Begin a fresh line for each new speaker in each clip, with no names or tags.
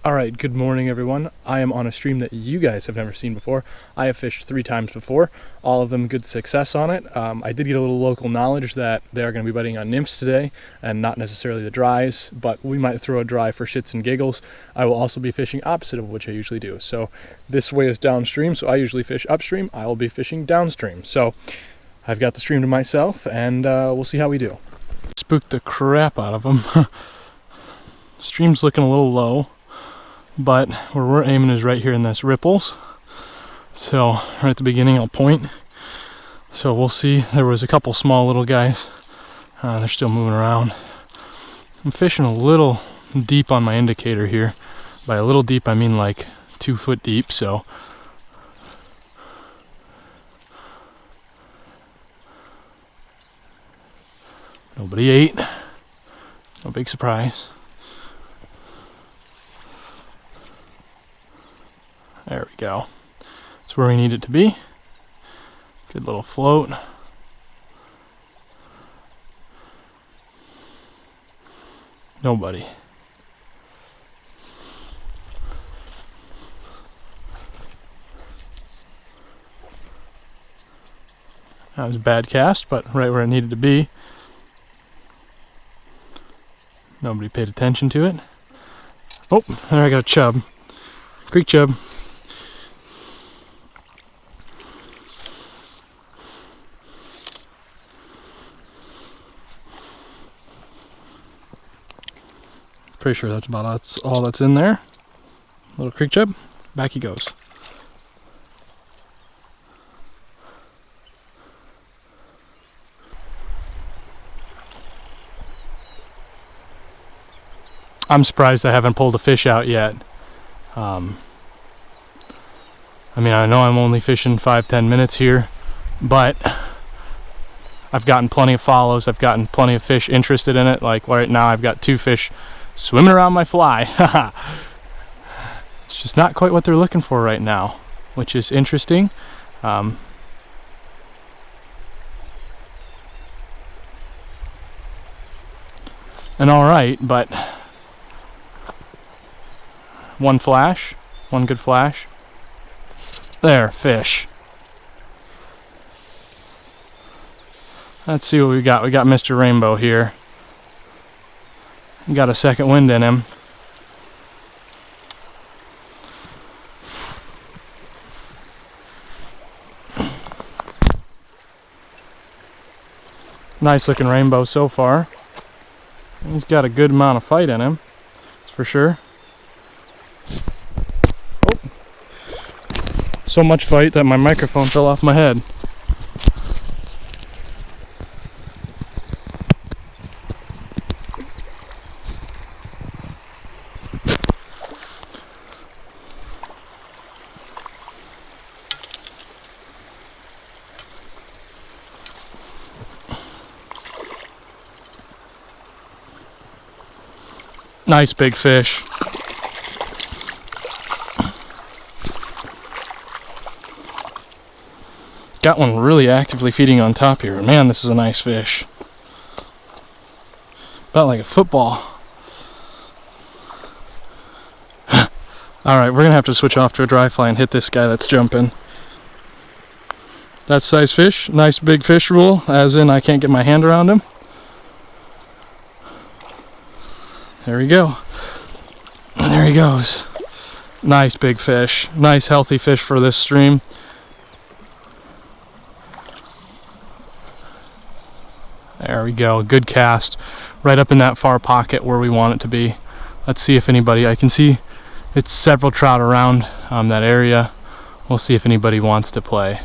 Alright, good morning everyone. I am on a stream that you guys have never seen before. I have fished 3 times before, all of them good success on it. I did get a little local knowledge that they are going to be biting on nymphs today and not necessarily the dries, but we might throw a dry for shits and giggles. I will also be fishing opposite of which I usually do. So this way is downstream, so I usually fish upstream. I will be fishing downstream. So I've got the stream to myself and we'll see how we do. Spooked the crap out of them. Stream's looking a little low, but where we're aiming is right here in this ripples. So right at the beginning I'll point. So we'll see. There was a couple small little guys. They're still moving around. I'm fishing a little deep on my indicator here. By a little deep I mean like 2 foot deep. So nobody ate. No big surprise. There we go. That's where we need it to be. Good little float. Nobody. That was a bad cast, but right where it needed to be. Nobody paid attention to it. Oh, there I got a chub. Creek chub. Pretty sure that's about all that's in there. Little creek chub. Back he goes. I'm surprised I haven't pulled a fish out yet. I mean, I know I'm only fishing 5-10 minutes here, but I've gotten plenty of follows. I've gotten plenty of fish interested in it. Like right now I've got 2 fish swimming around my fly. It's just not quite what they're looking for right now, which is interesting. And alright, but one flash, one good flash. There, fish. Let's see what we got. We got Mr. Rainbow here. Got a second wind in him. Nice looking rainbow so far. He's got a good amount of fight in him, that's for sure. Oh. So much fight that my microphone fell off my head. Nice big fish. Got one really actively feeding on top here. Man, this is a nice fish. About like a football. Alright, we're gonna have to switch off to a dry fly and hit this guy that's jumping. That's size fish. Nice big fish rule, as in I can't get my hand around him. There we go. And there he goes. Nice big fish. Nice healthy fish for this stream. There we go. Good cast. Right up in that far pocket where we want it to be. Let's see if anybody, I can see it's several trout around that area. We'll see if anybody wants to play.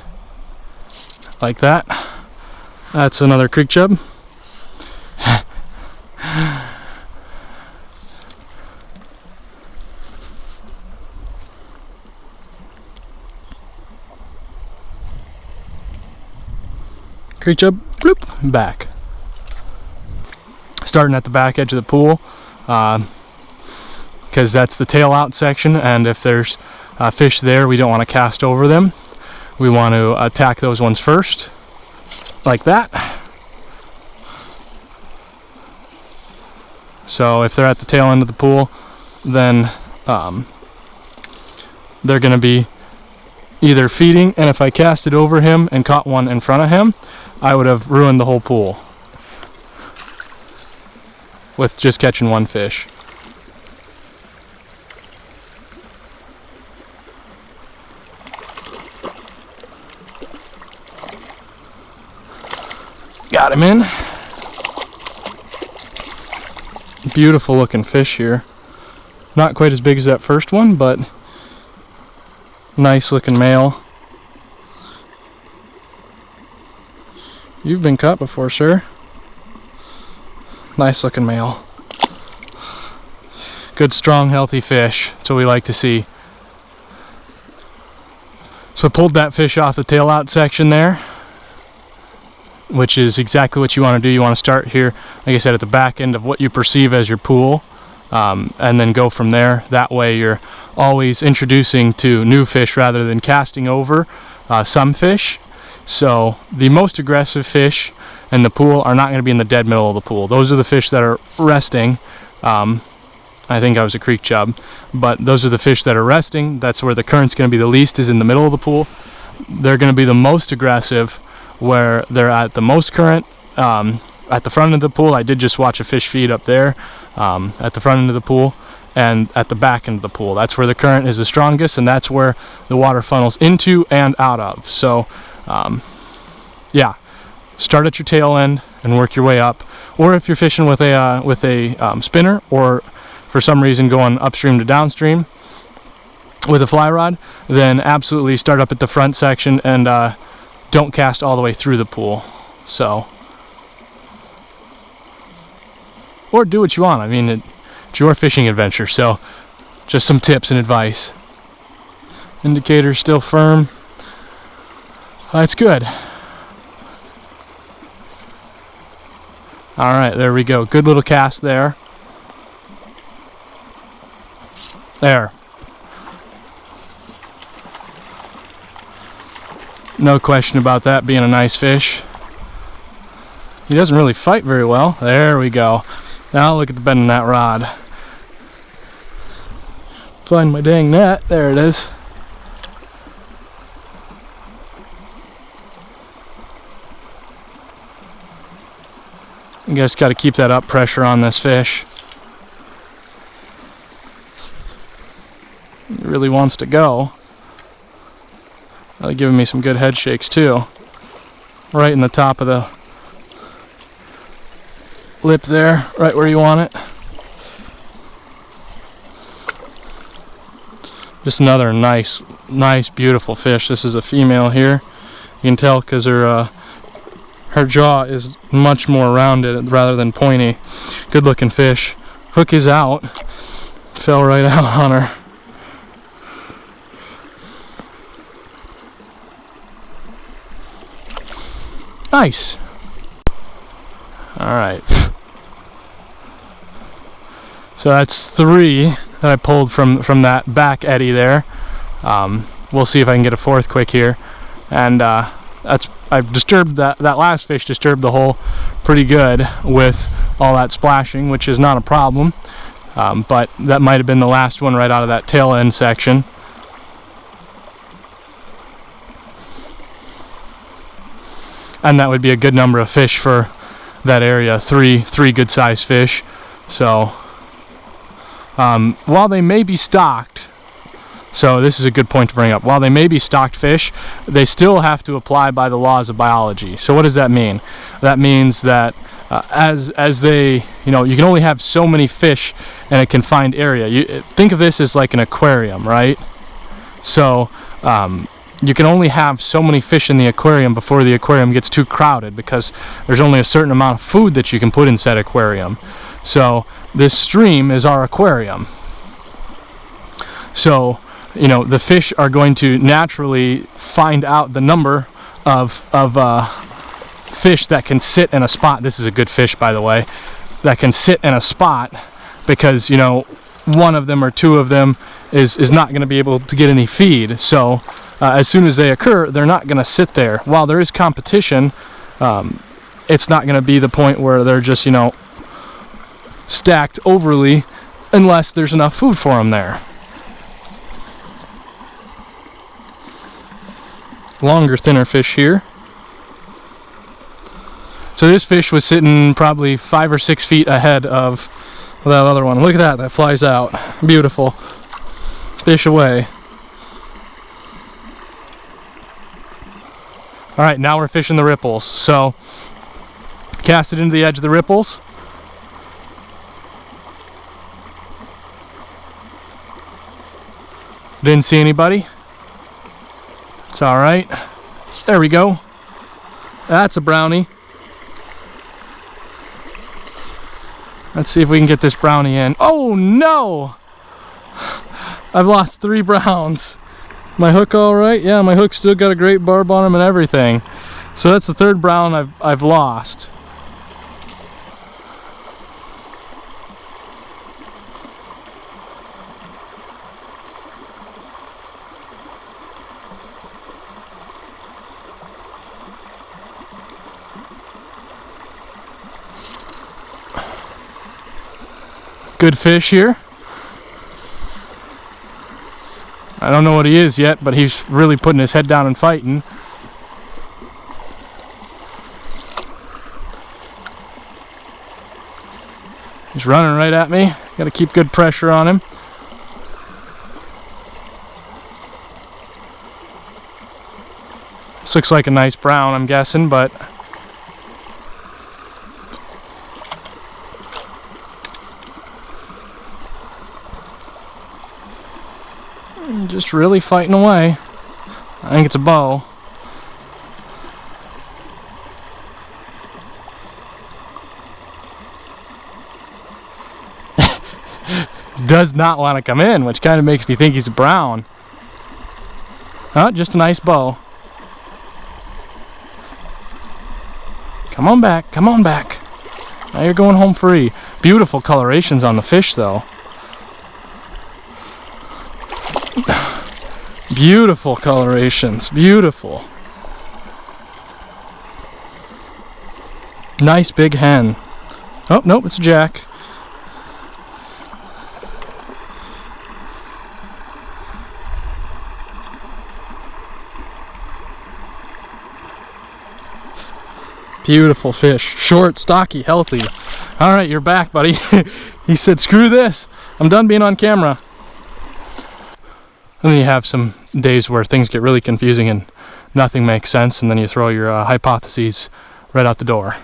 Like that. That's another creek chub. Creek chub, bloop, back. Starting at the back edge of the pool, because that's the tail out section, and if there's fish there, we don't want to cast over them. We want to attack those ones first, like that. So if they're at the tail end of the pool, then they're going to be either feeding, and if I cast it over him and caught one in front of him, I would have ruined the whole pool with just catching one fish. Got him in. Beautiful looking fish here. Not quite as big as that first one, but nice looking male. You've been caught before, sir. Nice looking male. Good, strong, healthy fish. That's what we like to see. So I pulled that fish off the tail out section there, which is exactly what you want to do. You want to start here, like I said, at the back end of what you perceive as your pool, and then go from there. That way you're always introducing to new fish rather than casting over some fish. So the most aggressive fish in the pool are not going to be in the dead middle of the pool. Those are the fish that are resting. I think I was a creek chub, but those are the fish that are resting. That's where the current's going to be the least, is in the middle of the pool. They're going to be the most aggressive where they're at the most current. At the front of the pool, I did just watch a fish feed up there at the front end of the pool, and at the back end of the pool. That's where the current is the strongest, and that's where the water funnels into and out of. So yeah, start at your tail end and work your way up. Or if you're fishing with a spinner, or for some reason going upstream to downstream with a fly rod, then absolutely start up at the front section and don't cast all the way through the pool. So, or do what you want. I mean, it's your fishing adventure. So just some tips and advice. Indicator still firm. That's good. All right, there we go. Good little cast there. There. No question about that being a nice fish. He doesn't really fight very well. There we go. Now look at the bend in that rod. Find my dang net. There it is. You guys got to keep that up pressure on this fish. He really wants to go. They're giving me some good head shakes too. Right in the top of the lip there, right where you want it. Just another nice, beautiful fish. This is a female here. You can tell because her jaw is much more rounded rather than pointy. Good looking fish. Hook is out. Fell right out on her. Nice. Alright. So that's 3 that I pulled from that back eddy there. We'll see if I can get a 4th quick here. And I've disturbed that last fish disturbed the hole pretty good with all that splashing, which is not a problem. But that might have been the last one right out of that tail end section. And that would be a good number of fish for that area. 3 good sized fish. So while they may be stocked, so this is a good point to bring up, while they may be stocked fish, they still have to abide by the laws of biology. So what does that mean? That means that as they, you can only have so many fish in a confined area. Think of this as like an aquarium, right? So you can only have so many fish in the aquarium before the aquarium gets too crowded, because there's only a certain amount of food that you can put in said aquarium. So this stream is our aquarium. So, the fish are going to naturally find out the number of fish that can sit in a spot. This is a good fish, by the way, that can sit in a spot, because, one of them or 2 of them is not going to be able to get any feed. So as soon as they occur, they're not going to sit there. While there is competition, it's not going to be the point where they're just, stacked overly, unless there's enough food for them there. longer, thinner fish here. So this fish was sitting probably 5 or 6 feet ahead of that other one. Look at that, that flies out. Beautiful. Fish away. Alright, now we're fishing the ripples. So, cast it into the edge of the ripples. Didn't see anybody. It's alright. There we go. That's a brownie. Let's see if we can get this brownie in. Oh no! I've lost 3 browns. My hook all right? Yeah, my hook's still got a great barb on him and everything. So that's the 3rd brown I've lost. Good fish here. I don't know what he is yet, but he's really putting his head down and fighting. He's running right at me. Got to keep good pressure on him. This looks like a nice brown, I'm guessing, but just really fighting away. I think it's a bow. Does not want to come in, which kind of makes me think he's a brown. Oh, just a nice bow. Come on back, come on back. Now you're going home free. Beautiful colorations on the fish though. Beautiful colorations, beautiful. Nice big hen. Oh, nope, it's a jack. Beautiful fish. Short, stocky, healthy. Alright, you're back, buddy. He said, screw this. I'm done being on camera. And then you have some days where things get really confusing and nothing makes sense, and then you throw your hypotheses right out the door.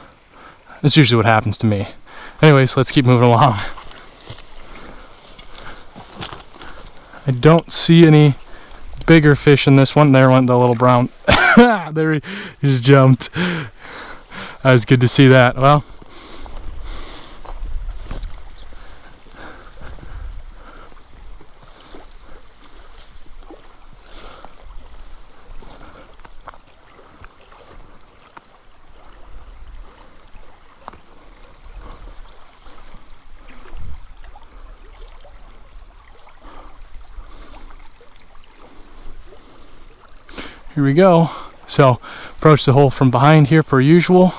That's usually what happens to me. Anyways, let's keep moving along. I don't see any bigger fish in this one. There went the little brown. There he just jumped. That was good to see that. Well, here we go. So, approach the hole from behind here per usual.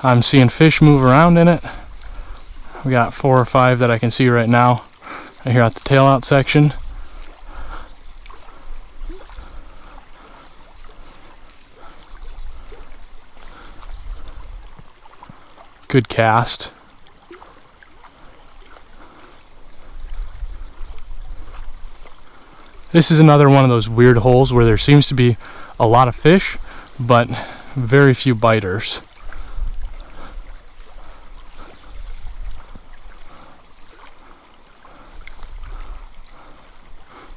I'm seeing fish move around in it. We got 4 or 5 that I can see right now, right here at the tail out section. Good cast. This is another one of those weird holes where there seems to be a lot of fish, but very few biters.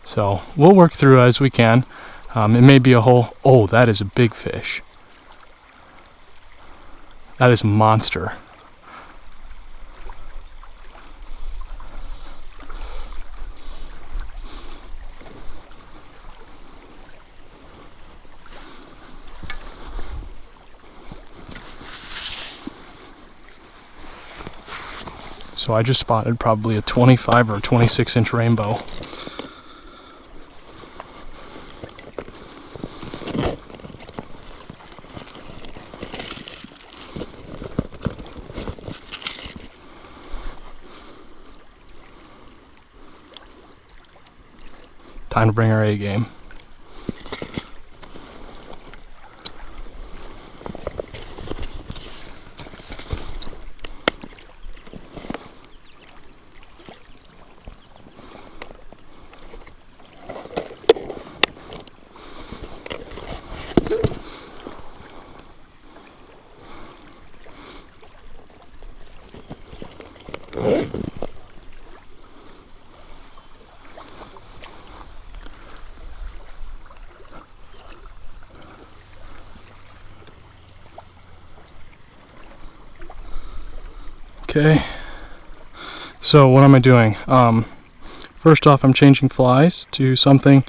So we'll work through as we can. It may be a hole. Oh, that is a big fish. That is a monster. So I just spotted probably a 25 or 26 inch rainbow. Time to bring our A game. Okay, so what am I doing? First off, I'm changing flies to something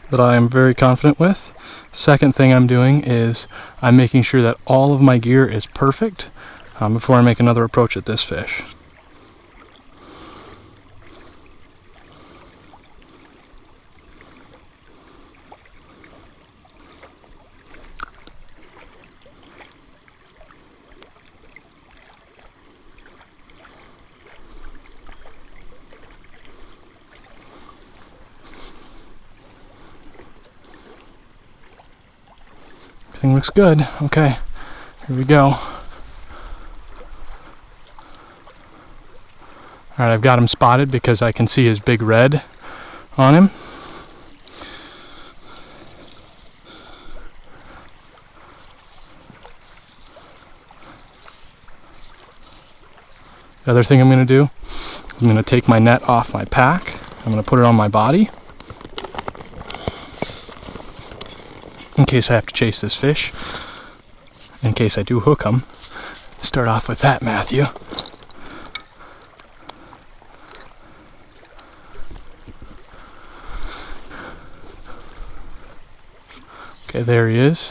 that I am very confident with. Second thing I'm doing is I'm making sure that all of my gear is perfect before I make another approach at this fish. Everything looks good. Okay, here we go. Alright, I've got him spotted because I can see his big red on him. The other thing I'm going to do, I'm going to take my net off my pack. I'm going to put it on my body in case I have to chase this fish. In case I do hook him. Start off with that, Matthew. Okay, there he is.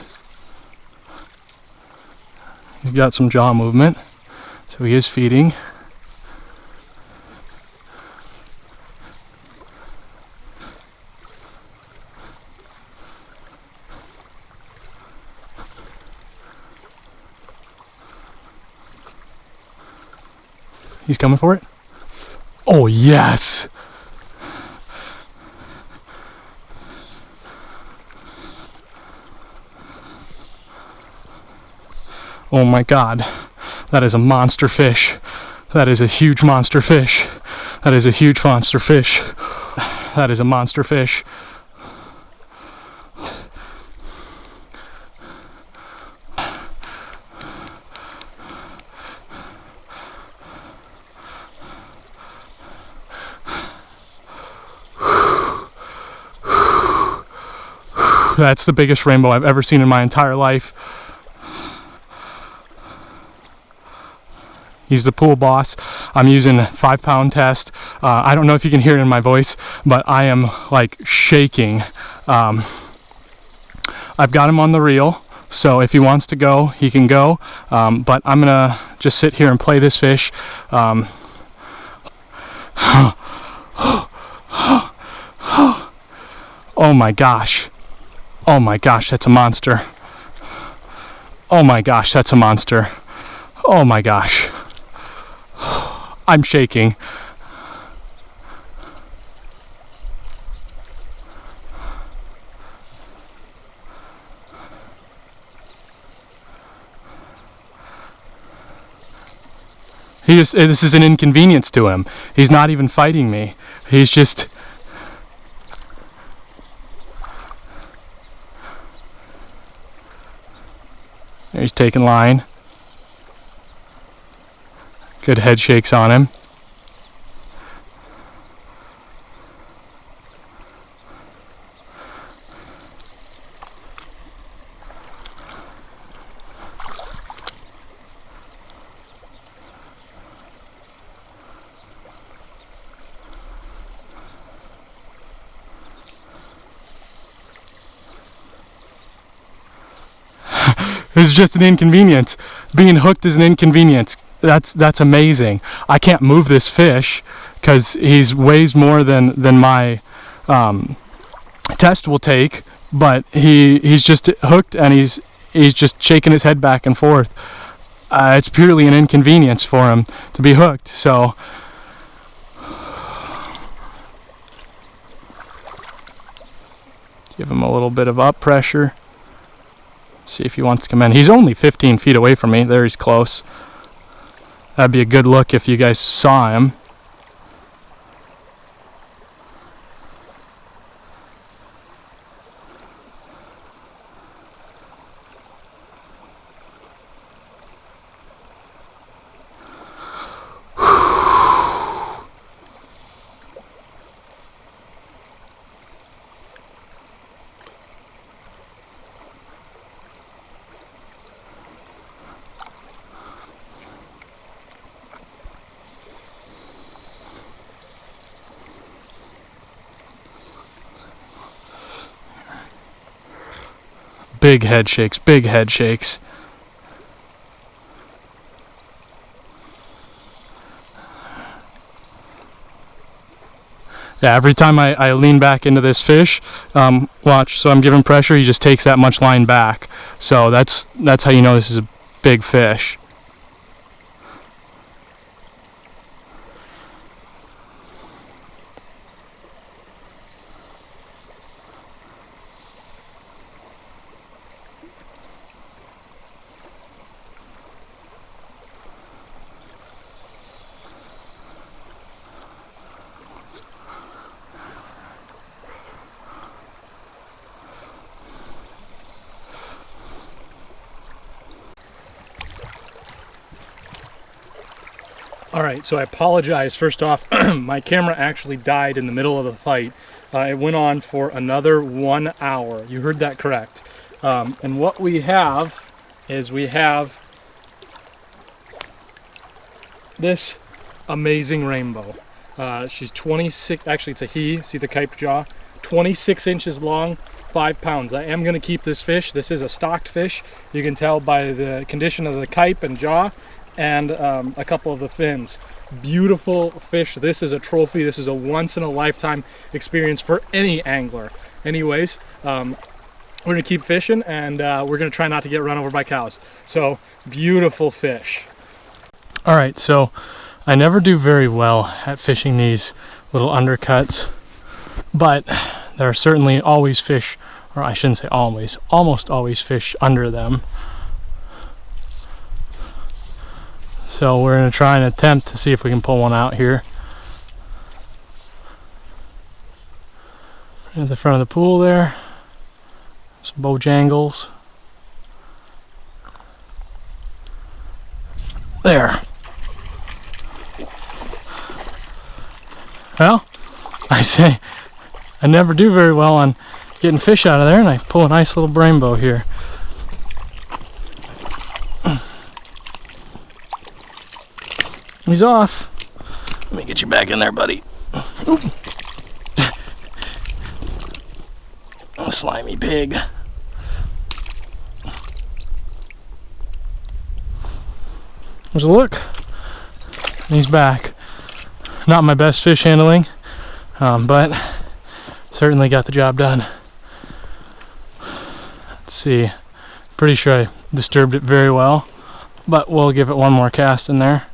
He's got some jaw movement, so he is feeding. He's coming for it. Oh, yes! Oh my God, that is a monster fish. That is a huge monster fish. That is a huge monster fish. That is a monster fish. That's the biggest rainbow I've ever seen in my entire life. He's the pool boss. I'm using a 5-pound test. I don't know if you can hear it in my voice, but I am like shaking. I've got him on the reel, so if he wants to go, he can go. But I'm gonna just sit here and play this fish. Oh my gosh. Oh my gosh, that's a monster. Oh my gosh, that's a monster. Oh my gosh. I'm shaking. This is an inconvenience to him. He's not even fighting me. He's just... He's taking line. Good head shakes on him. This is just an inconvenience. Being hooked is an inconvenience. That's amazing. I can't move this fish because he weighs more than my test will take. But he's just hooked and he's just shaking his head back and forth. It's purely an inconvenience for him to be hooked. So give him a little bit of up pressure. See if he wants to come in. He's only 15 feet away from me. There, he's close. That'd be a good look if you guys saw him. big head shakes, big head shakes. Yeah, every time I lean back into this fish, watch, so I'm giving pressure, he just takes that much line back. So that's how you know this is a big fish. Alright, so I apologize. First off, my camera actually died in the middle of the fight. It went on for another 1 hour. You heard that correct. And what we have is we have this amazing rainbow. She's 26, actually it's a he, see the kyped jaw? 26 inches long, 5 pounds. I am going to keep this fish. This is a stocked fish. You can tell by the condition of the kype and jaw, and a couple of the fins. Beautiful fish. This is a trophy. This is a once-in-a-lifetime experience for any angler. Anyways, we're gonna keep fishing, and we're gonna try not to get run over by cows. So, beautiful fish. All right, so I never do very well at fishing these little undercuts, but there are certainly always fish, or I shouldn't say always, almost always fish under them. So we're going to try and attempt to see if we can pull one out here. At the front of the pool there, some bojangles. There. Well, I say I never do very well on getting fish out of there, and I pull a nice little rainbow here. He's off. Let me get you back in there, buddy. Oop. A slimy pig. There's a look. He's back. Not my best fish handling, but certainly got the job done. Let's see. Pretty sure I disturbed it very well, but we'll give it one more cast in there.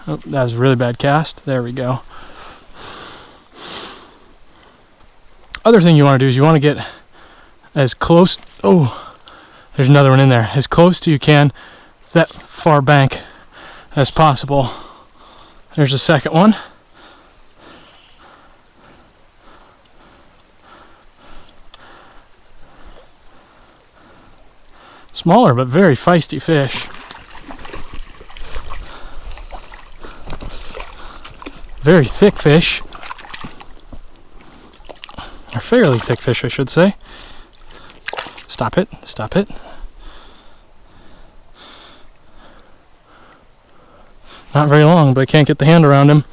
Oh, that was a really bad cast. There we go. Other thing you want to do is you want to get as close, oh, there's another one in there, as close to you can that far bank as possible. There's a second one. Smaller but very feisty fish. Very thick fish, or fairly thick fish, I should say. Stop it, stop it. Not very long, but I can't get the hand around him.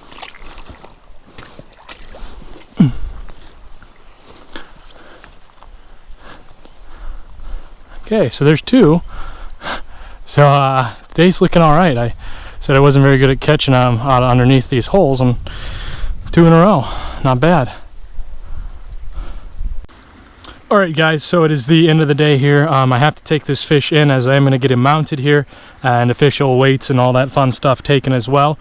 Okay, so there's two. So today's looking all right. I said I wasn't very good at catching them out underneath these holes, and 2 in a row, not bad. Alright guys, so it is the end of the day here. I have to take this fish in, as I am going to get him mounted here, and official weights and all that fun stuff taken as well.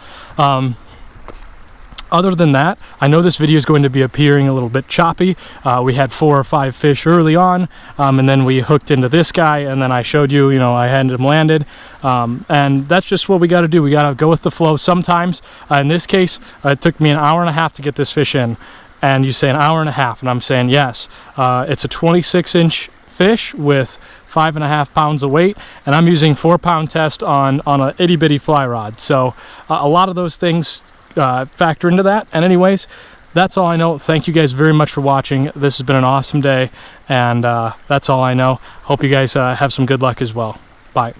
Other than that, I know this video is going to be appearing a little bit choppy. We had 4 or 5 fish early on, and then we hooked into this guy, and then I showed you, I had him landed. And that's just what we got to do. We got to go with the flow sometimes. In this case, it took me an hour and a half to get this fish in. And you say an hour and a half, and I'm saying yes. It's a 26-inch fish with 5.5 pounds of weight, and I'm using 4-pound test on an itty-bitty fly rod. So a lot of those things factor into that. And anyways, that's all I know. Thank you guys very much for watching. This has been an awesome day, and that's all I know. Hope you guys have some good luck as well. Bye.